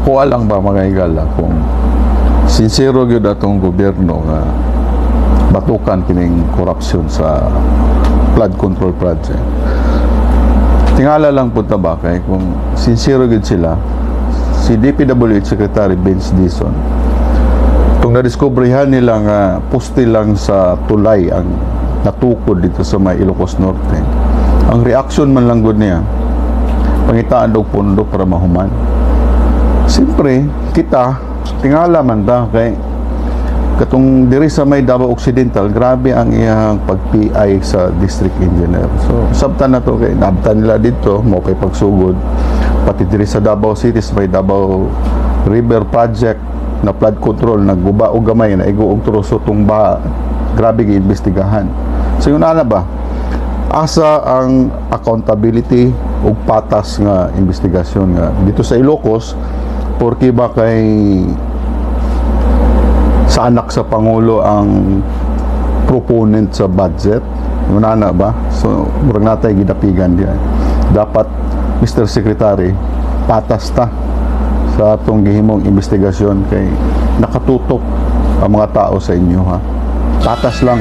Nakuha lang ba mga higala kung sincero gyud atong gobyerno nga batukan kining korupsyon sa flood control project. Tingala lang punta ba kay kung sincero gyud sila, si DPWH Secretary Vince Dizon, kung nadiskubrihan nila nga poste lang sa tulay ang natukod dito sa may Ilocos Norte, ang reaction man lang gud niya, pangitaan daw pondo para mahuman. Siyempre, kita, tingala man ta kay katong diri sa may Davao Occidental, grabe ang iyang pag-PI sa district engineer. So, sabtan na to kay nabtan nila dito, mo kay pagsugod. Pati diri sa Davao City, sa may Davao River Project na flood control, nagguba o gamay na iguog turoso tumba, grabe giimbestigahan. So, yun ana ba? Asa ang accountability o patas nga investigasyon nga dito sa Ilocos, porque ba kay sa anak sa Pangulo ang proponent sa budget, muna na ba? So, murag natay gidapigan diyan. Dapat, Mr. Secretary, patas ta sa atong gihimong investigasyon kay nakatutok ang mga tao sa inyo, ha? Patas lang.